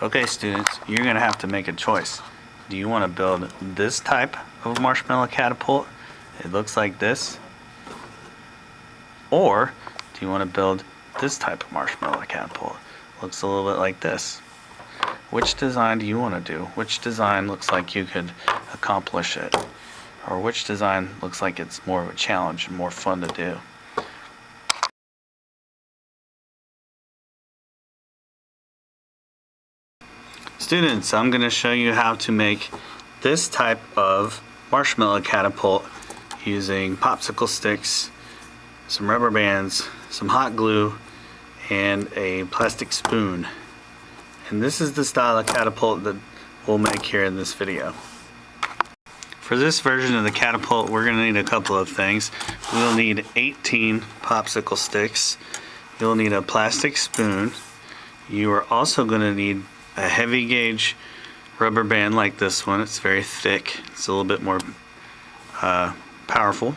Okay students, you're going to have to make a choice. Do you want to build this type of marshmallow catapult? It looks like this. Or do you want to build this type of marshmallow catapult? Looks a little bit like this. Which design do you want to do? Which design looks like you could accomplish it? Or which design looks like it's more of a challenge and more fun to do? Students, I'm going to show you how to make this type of marshmallow catapult using popsicle sticks, some rubber bands, some hot glue, and a plastic spoon. And this is the style of catapult that we'll make here in this video. For this version of the catapult, we're going to need a couple of things. We'll need 18 popsicle sticks. You'll need a plastic spoon. You are also going to need a heavy gauge rubber band like this one. It's very thick. It's a little bit more powerful.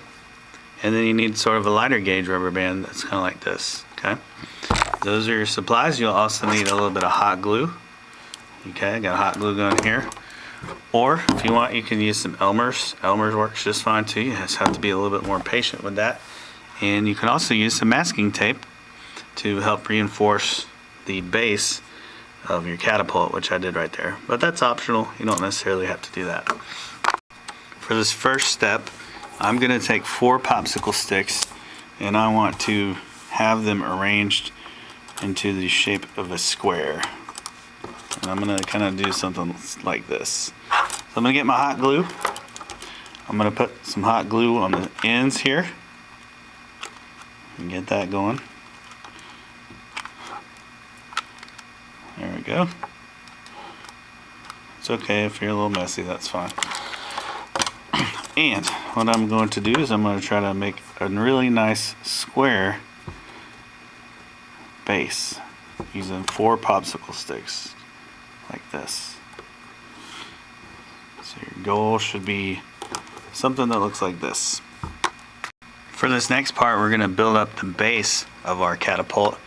And then you need sort of a lighter gauge rubber band that's kind of like this. Okay. Those are your supplies. You'll also need a little bit of hot glue. Okay, I got hot glue going here. Or if you want, you can use some Elmer's. Elmer's works just fine too. You just have to be a little bit more patient with that. And you can also use some masking tape to help reinforce the base of your catapult, which I did right there. But that's optional. You don't necessarily have to do that. For this first step, I'm going to take 4 popsicle sticks and I want to have them arranged into the shape of a square. And I'm going to kind of do something like this. So I'm going to get my hot glue. I'm going to put some hot glue on the ends here and get that going. There we go. It's okay if you're a little messy, that's fine. And what I'm going to do is I'm going to try to make a really nice square base using 4 popsicle sticks like this. So your goal should be something that looks like this. For this next part, we're going to build up the base of our catapult.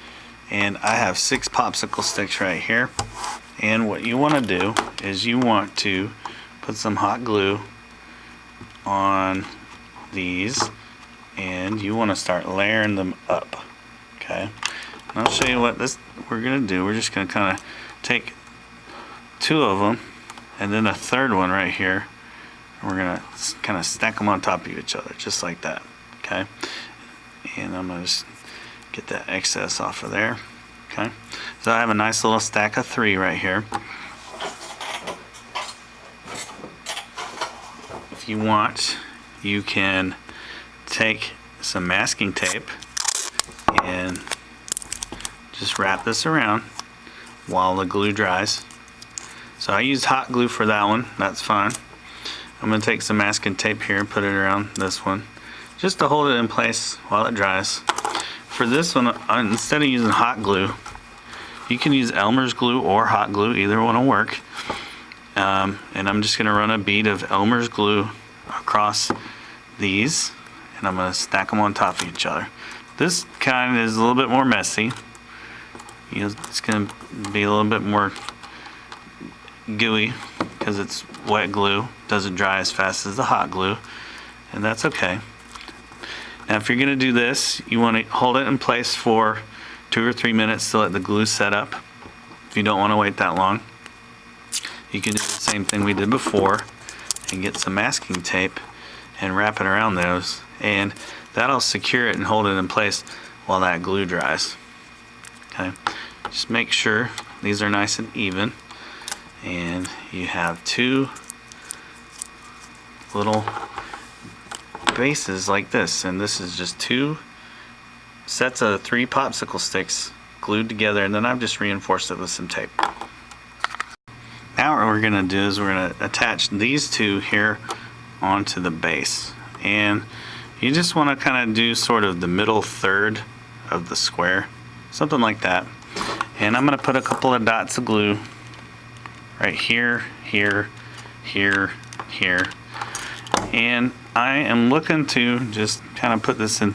And I have 6 popsicle sticks right here. And what you want to do is you want to put some hot glue on these and you want to start layering them up. Okay, and I'll show you what we're going to do. We're just going to kind of take 2 of them and then a third one right here, and we're going to kind of stack them on top of each other just like that. Okay, and I'm going to just get that excess off of there. Okay, so I have a nice little stack of 3 right here. If you want, you can take some masking tape and just wrap this around while the glue dries. So I used hot glue for that one, that's fine. I'm going to take some masking tape here and put it around this one just to hold it in place while it dries. For this one, instead of using hot glue, you can use Elmer's glue or hot glue, either one will work. And I'm just going to run a bead of Elmer's glue across these, and I'm going to stack them on top of each other. This kind is a little bit more messy. It's going to be a little bit more gooey because it's wet glue. Doesn't dry as fast as the hot glue, and that's okay. Now if you're going to do this, you want to hold it in place for 2 or 3 minutes to let the glue set up. If you don't want to wait that long, you can do the same thing we did before and get some masking tape and wrap it around those, and that'll secure it and hold it in place while that glue dries. Okay, just make sure these are nice and even, and you have 2 little bases like this, and this is just 2 sets of 3 popsicle sticks glued together, and then I've just reinforced it with some tape. Now what we're going to do is we're going to attach these 2 here onto the base, and you just want to kind of do sort of the middle third of the square, something like that. And I'm going to put a couple of dots of glue right here, here, here, here, and I am looking to just kind of put this in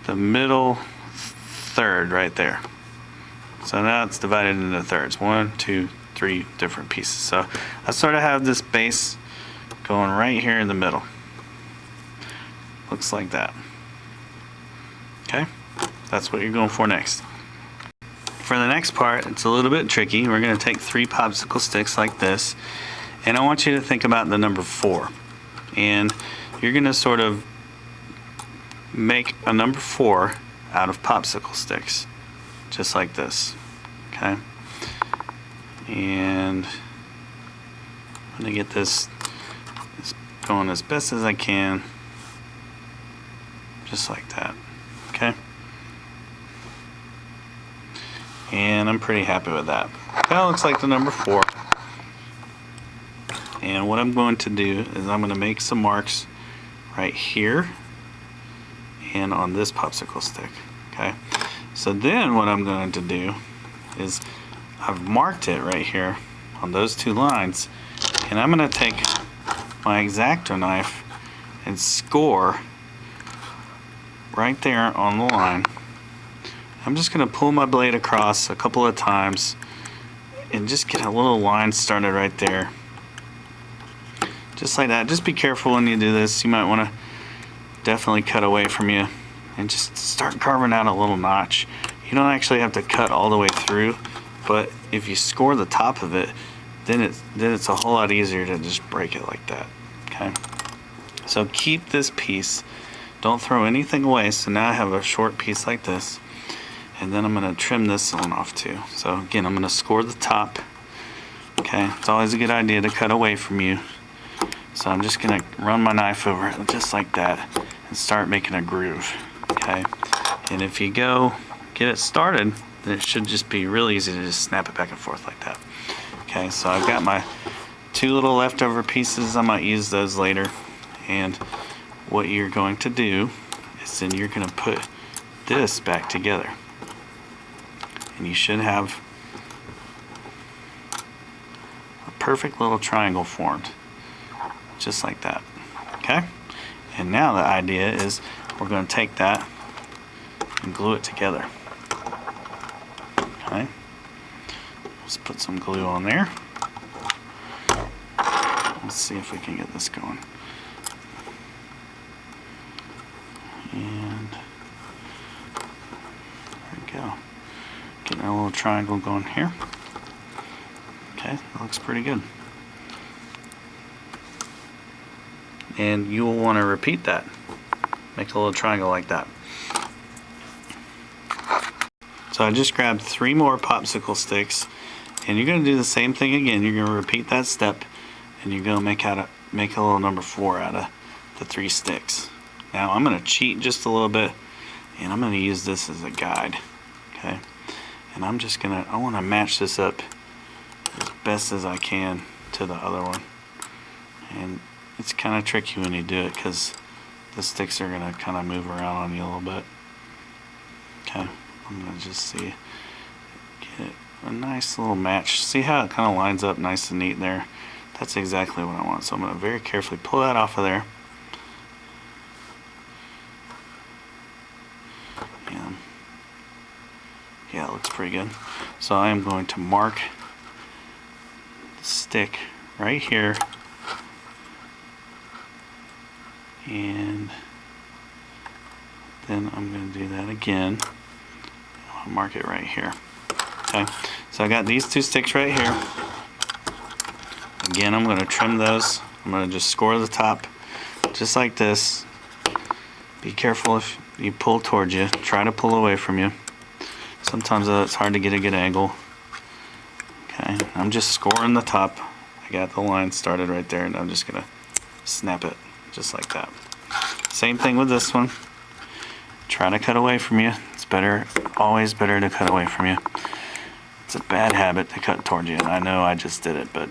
the middle third right there. So now it's divided into thirds, 1, 2, 3 different pieces. So I sort of have this base going right here in the middle. Looks like that. Okay, that's what you're going for next. For the next part, it's a little bit tricky. We're going to take 3 popsicle sticks like this, and I want you to think about the number 4. And you're going to sort of make a number 4 out of popsicle sticks, just like this. Okay, and I'm going to get this going as best as I can, just like that. Okay, and I'm pretty happy with that. That looks like the number 4. And what I'm going to do is I'm going to make some marks right here and on this popsicle stick. Okay, so then what I'm going to do is I've marked it right here on those 2 lines, and I'm going to take my X-Acto knife and score right there on the line. I'm just going to pull my blade across a couple of times and just get a little line started right there, just like that. Just be careful when you do this. You might want to definitely cut away from you and just start carving out a little notch. You don't actually have to cut all the way through, but if you score the top of it, then it's a whole lot easier to just break it like that. Okay, so keep this piece, don't throw anything away. So now I have a short piece like this, and then I'm going to trim this one off too. So again, I'm going to score the top. Okay, it's always a good idea to cut away from you. So I'm just going to run my knife over it just like that and start making a groove. Okay, and if you go get it started, then it should just be real easy to just snap it back and forth like that. Okay, so I've got my 2 little leftover pieces. I might use those later. And what you're going to do is then you're going to put this back together, and you should have a perfect little triangle formed, just like that. Okay, and now the idea is we're going to take that and glue it together. Okay, let's put some glue on there. Let's see if we can get this going. And there we go. Getting a little triangle going here. Okay, that looks pretty good. And you will want to repeat that. Make a little triangle like that. So I just grabbed 3 more popsicle sticks, and you're going to do the same thing again. You're going to repeat that step, and you're going to make a little number 4 out of the 3 sticks. Now I'm going to cheat just a little bit, and I'm going to use this as a guide. Okay, and I'm just going to, I want to match this up as best as I can to the other one. And it's kind of tricky when you do it because the sticks are going to kind of move around on you a little bit. Okay, I'm going to just see, get a nice little match. See how it kind of lines up nice and neat there? That's exactly what I want. So I'm going to very carefully pull that off of there. Yeah, it looks pretty good. So I am going to mark the stick right here, and then I'm going to do that again. I'll mark it right here. Okay, so I got these 2 sticks right here. Again, I'm going to trim those. I'm going to just score the top just like this. Be careful if you pull towards you. Try to pull away from you. Sometimes it's hard to get a good angle. Okay, I'm just scoring the top. I got the line started right there, and I'm just going to snap it just like that. Same thing with this one. Try to cut away from you. It's better, always better to cut away from you. It's a bad habit to cut towards you, and I know I just did it, but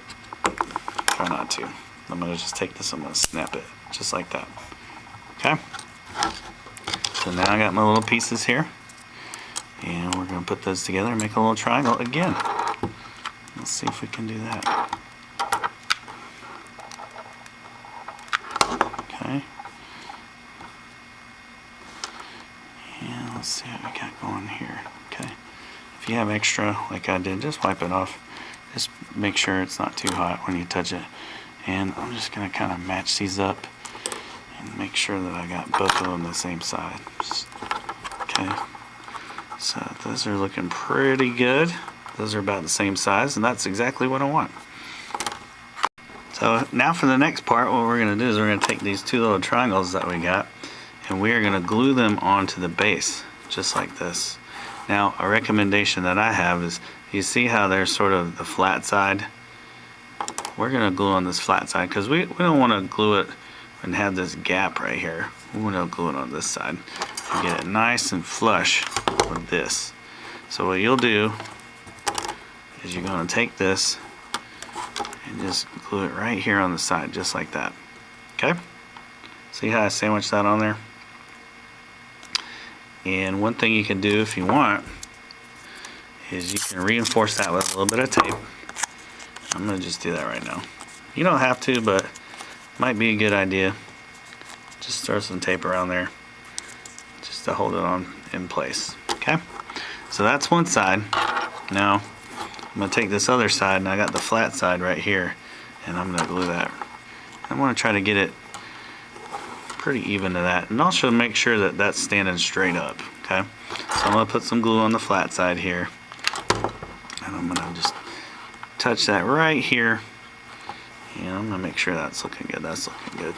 try not to. I'm going to just take this, I'm going to snap it just like that. Okay? So now I got my little pieces here, and we're going to put those together and make a little triangle again. Let's see if we can do that. Okay. And let's see what we got going here. Okay. If you have extra, like I did, just wipe it off. Just make sure it's not too hot when you touch it. And I'm just gonna kind of match these up and make sure that I got both of them the same size. Okay, so those are looking pretty good. Those are about the same size, and that's exactly what I want. So now for the next part, what we're going to do is we're going to take these two little triangles that we got, and we are going to glue them onto the base, just like this. Now, a recommendation that I have is, you see how there's sort of the flat side? We're going to glue on this flat side because we don't want to glue it and have this gap right here. We want to glue it on this side and get it nice and flush with this. So what you'll do is you're going to take this and just glue it right here on the side, just like that. Okay? See how I sandwiched that on there? And one thing you can do if you want is you can reinforce that with a little bit of tape. I'm going to just do that right now. You don't have to, but it might be a good idea. Just throw some tape around there just to hold it on in place. Okay? So that's one side. Now I'm going to take this other side, and I got the flat side right here, and I'm going to glue that. I want to try to get it pretty even to that, and also make sure that that's standing straight up. Okay, so I'm going to put some glue on the flat side here, and I'm going to just touch that right here, and I'm going to make sure that's looking good. That's looking good.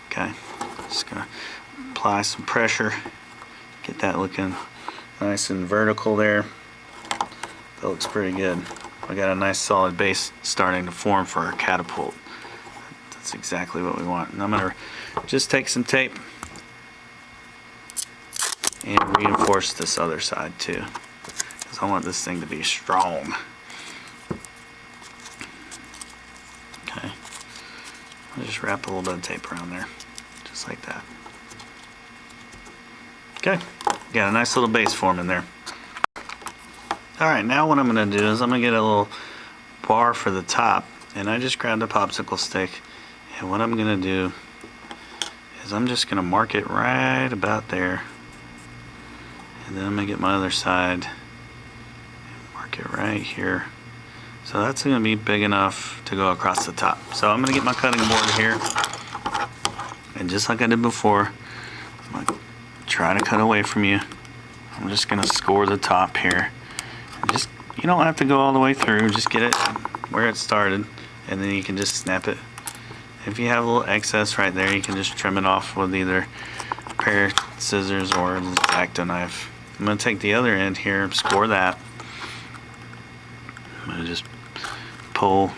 Okay, just going to apply some pressure, get that looking nice and vertical there. That looks pretty good. We got a nice solid base starting to form for our catapult. That's exactly what we want. And I'm going to just take some tape and reinforce this other side too, because I want this thing to be strong. Okay. I'll just wrap a little bit of tape around there, just like that. Okay. Got a nice little base forming there. Alright, now what I'm going to do is I'm going to get a little bar for the top, and I just grabbed a popsicle stick, and what I'm going to do is I'm just going to mark it right about there, and then I'm going to get my other side and mark it right here. So that's going to be big enough to go across the top. So I'm going to get my cutting board here, and just like I did before, I'm going to try to cut away from you. I'm just going to score the top here. Just, you don't have to go all the way through, just get it where it started, and then you can just snap it. If you have a little excess right there, you can just trim it off with either a pair of scissors or an X-Acto knife. I'm going to take the other end here, score that. I'm going to just pull,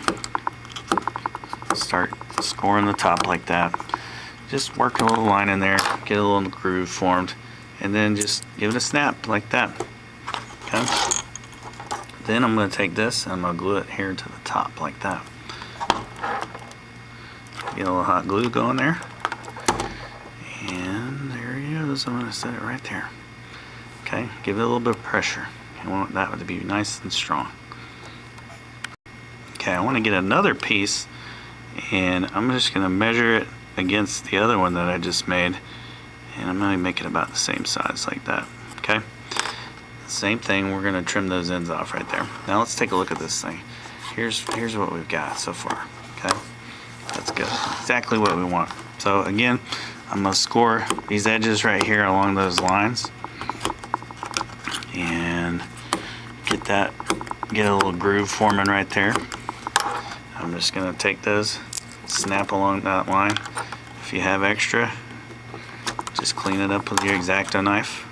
start scoring the top like that. Just work a little line in there, get a little groove formed, and then just give it a snap like that. Okay? Then I'm going to take this and I'm going to glue it here to the top like that. Get a little hot glue going there. And there it goes. I'm going to set it right there. Okay, give it a little bit of pressure. You want that to be nice and strong. Okay, I want to get another piece, and I'm just going to measure it against the other one that I just made, and I'm going to make it about the same size like that. Okay. Same thing, we're going to trim those ends off right there. Now let's take a look at this thing. Here's what we've got so far. Okay, that's good. Exactly what we want. So again, I'm going to score these edges right here along those lines, and get a little groove forming right there. I'm just going to take those, snap along that line. If you have extra, just clean it up with your X-Acto knife.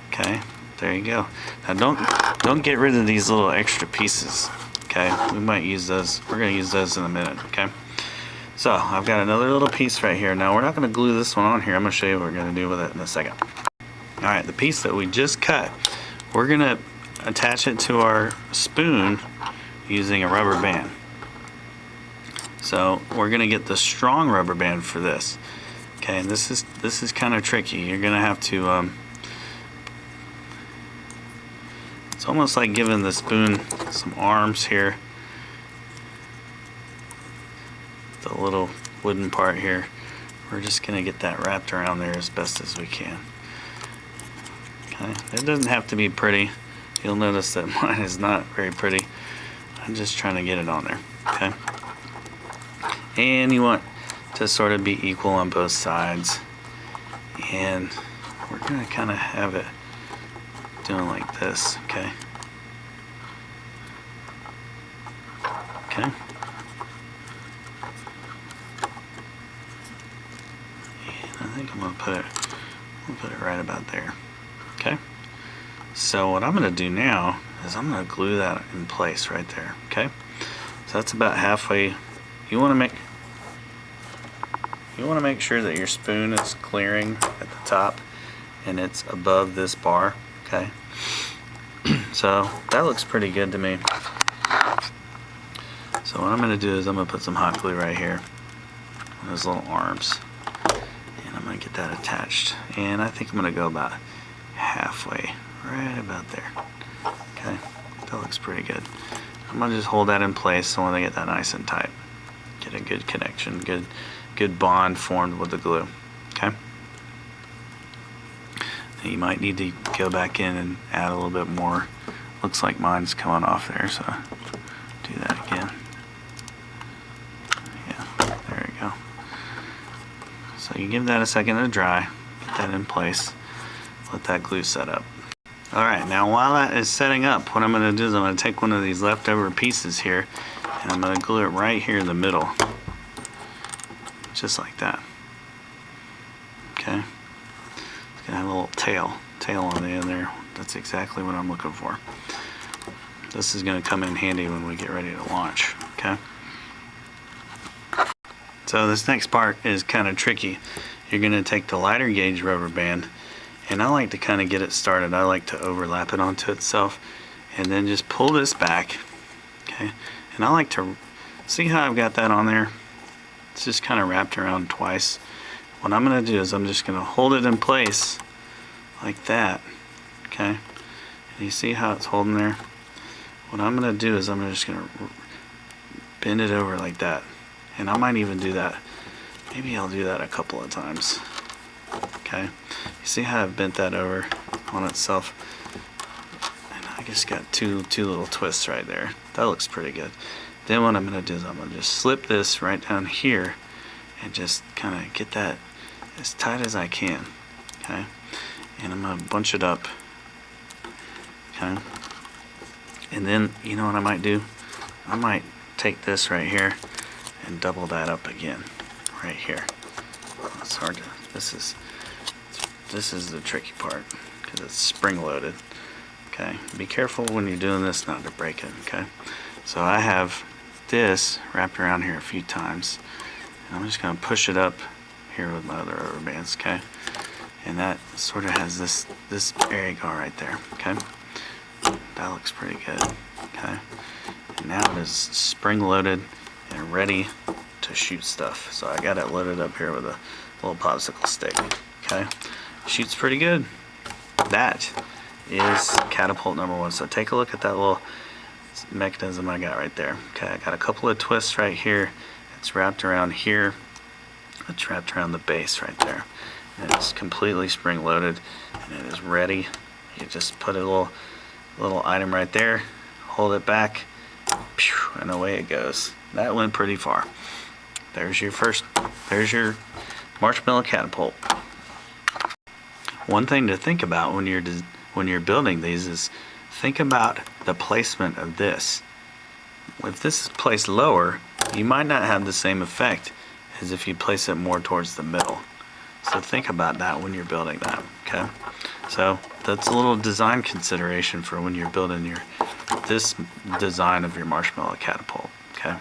Okay. There you go. Now don't get rid of these little extra pieces. Okay, we might use those. We're going to use those in a minute. Okay. So I've got another little piece right here. Now we're not going to glue this one on here. I'm going to show you what we're going to do with it in a second. All right, the piece that we just cut, we're going to attach it to our spoon using a rubber band. So we're going to get the strong rubber band for this. Okay, and this is kind of tricky. You're going to have to it's almost like giving the spoon some arms here. The little wooden part here. We're just going to get that wrapped around there as best as we can. Okay, it doesn't have to be pretty. You'll notice that mine is not very pretty. I'm just trying to get it on there, okay? And you want to sort of be equal on both sides. And we're gonna kind of have it doing like this, okay? Okay. And I think I'm gonna put it right about there, okay? So what I'm gonna do now is I'm gonna glue that in place right there, okay? So that's about halfway. You wanna make sure that your spoon is clearing at the top and it's above this bar, okay? So that looks pretty good to me. So what I'm going to do is I'm going to put some hot glue right here on those little arms, and I'm going to get that attached, and I think I'm going to go about halfway, right about there, okay? That looks pretty good. I'm going to just hold that in place so when I get that nice and tight, get a good connection, good bond formed with the glue, okay? Now you might need to go back in and add a little bit more. Looks like mine's coming off there, so do that again. Yeah, there you go. So you give that a second to dry, get that in place, let that glue set up. Alright, now while that is setting up, what I'm going to do is I'm going to take one of these leftover pieces here, and I'm going to glue it right here in the middle. Just like that. Okay. It's gonna have a little tail on the end there. That's exactly what I'm looking for. This is gonna come in handy when we get ready to launch. Okay. So this next part is kind of tricky. You're gonna take the lighter gauge rubber band, and I like to kind of get it started. I like to overlap it onto itself, and then just pull this back. Okay. And I like to see how I've got that on there. It's just kind of wrapped around twice. What I'm going to do is I'm just going to hold it in place like that, okay? And you see how it's holding there? What I'm going to do is I'm just going to bend it over like that. And I might even do that. Maybe I'll do that a couple of times, okay? You see how I've bent that over on itself? And I just got two little twists right there. That looks pretty good. Then what I'm going to do is I'm going to just slip this right down here and just kind of get that as tight as I can, okay? And I'm going to bunch it up, okay? And then, you know what I might do? I might take this right here and double that up again, right here. It's hard to, this is the tricky part, because it's spring-loaded, okay? Be careful when you're doing this not to break it, okay? So I have this wrapped around here a few times, and I'm just going to push it up here with my other rubber bands, okay? And that sort of has this area go right there, okay? That looks pretty good, okay? And now it is spring loaded and ready to shoot stuff. So I got it loaded up here with a little popsicle stick, okay? Shoots pretty good. That is catapult number 1. So take a look at that little mechanism I got right there. Okay, I got a couple of twists right here. It's wrapped around here. It's wrapped around the base right there. And it's completely spring loaded and it is ready. You just put a little item right there, hold it back, and away it goes. That went pretty far. There's your marshmallow catapult. One thing to think about when you're building these is think about the placement of this. If this is placed lower, you might not have the same effect as if you place it more towards the middle. So think about that when you're building that, okay? So that's a little design consideration for when you're building this design of your marshmallow catapult, okay?